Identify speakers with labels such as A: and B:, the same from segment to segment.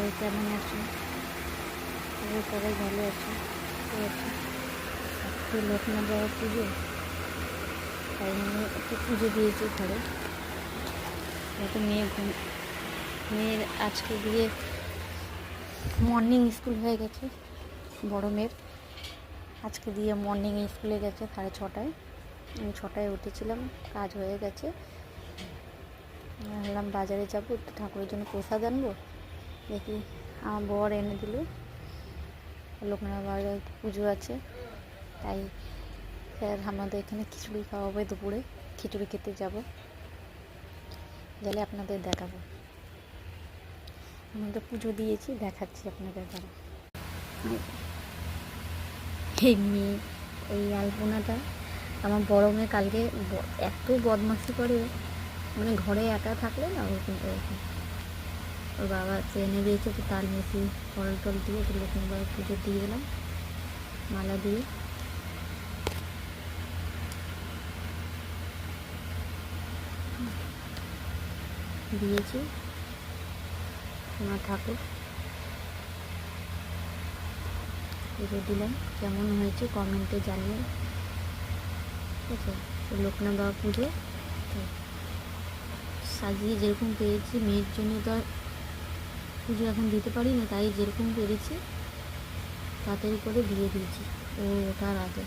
A: সবাই কেমন আছো? সবাই ভালো আছো? একটু লোকনাথ বাবার পুজো, তাই নিয়ে একটু পুজো দিয়েছি ঘরে। যেহেতু মেয়ের আজকে দিয়ে মর্নিং স্কুল হয়ে গেছে, বড় মেয়ের আজকে দিয়ে মর্নিং স্কুলে গেছে 6:30টায়। আমি 6টায় উঠেছিলাম, কাজ হয়ে গেছে। ভাবলাম বাজারে যাবো, একটু ঠাকুরের জন্য প্রসাদ আনবো। দেখি আমার বর এনে দিল। লোকনাথ বাবার পুজো আছে, তাই স্যার আমাদের এখানে খিচুড়ি খাওয়াবে। দুপুরে খিচুড়ি খেতে যাব, গেলে আপনাদের দেখাবো। আমাদের পুজো দিয়েছি, দেখাচ্ছি আপনাদের দ্বারা। এই মেয়ে, এই আলপনাটা আমার বড় মেয়ে কালকে এত বদমাশি করে, মানে ঘরে একা থাকলে না ওরকম এরকম। ওর বাবা এনে দিয়েছে, তো তাল মিশি ফল টল দিয়ে লোকনাথ বাবার পুজো দিয়ে দিলাম, মালা দিয়ে। দিয়েছি আমার ঠাকুর পুজো দিলাম। কেমন হয়েছে কমেন্টে জানিয়ে। ঠিক আছে, লোকনাথ বাবা পুজো সাজিয়ে যেরকম পেরেছি, মেয়ের জন্য তো আর পুজো এখন দিতে পারি না, তাই যেরকম পেরেছি তাড়াতাড়ি করে দিয়ে দিয়েছি। ও ওঠার আগে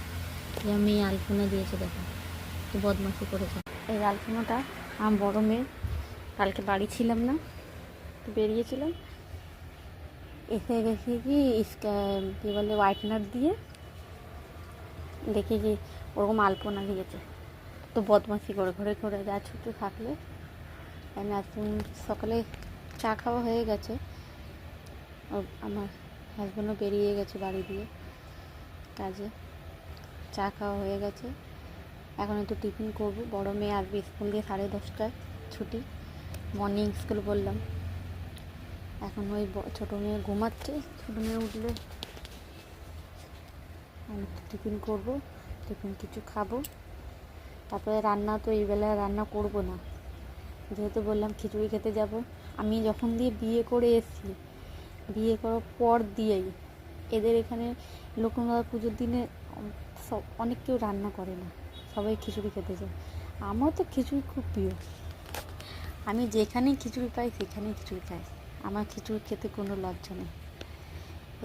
A: মেয়ে আলপনা দিয়েছে, দেখো তো বদমাশি করেছে। এই আলপনাটা আমার বড় মেয়ে, কালকে বাড়ি ছিলাম না, তো বেরিয়েছিলাম, এসে গেছি কি কী বলে হোয়াইটনার দিয়ে দেখি কি ওরকম আলপনা দিয়েছে। তো বদমাশি করে ঘরে ঘরে যা ছুটে থাকলে। আমি এখন সকালে চা খাওয়া হয়ে গেছে, আমার হাজব্যান্ডও বেরিয়ে গেছে বাড়ি দিয়ে কাজে। চা খাওয়া হয়ে গেছে, এখন একটু টিফিন করব। বড় মেয়ে আসবে স্কুল দিয়ে 10:30টায় ছুটি, মর্নিং স্কুল বললাম। এখন ওই ছোটো মেয়ে ঘুমাচ্ছে, ছোটো মেয়ে উঠলে আমি টিফিন করব, টিফিন কিছু খাবো। তারপরে রান্না তো এই বেলায় রান্না করব না, যেহেতু বললাম খিচুড়ি খেতে যাব। আমি যখন দিয়ে বিয়ে করে এসেছি, বিয়ে করার পর দিয়েই এদের এখানে লোকনাথ বাবা পুজোর দিনে অনেক কেউ রান্না করে না, সবাই খিচুড়ি খেতে যায়। আমার তো খিচুড়ি খুব প্রিয়, আমি যেখানেই খিচুড়ি পাই সেখানেই খিচুড়ি খাই। আমার খিচুড়ি খেতে কোনো লজ্জা নেই।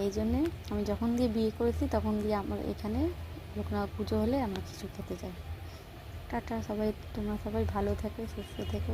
A: এই জন্যে আমি যখন দিয়ে বিয়ে করেছি তখন দিয়ে আমার এখানে লোকনাথ পুজো হলে আমরা খিচুড়ি খেতে যাই। টাটা সবাই, তোমরা সবাই ভালো থেকো, সুস্থ থেকো।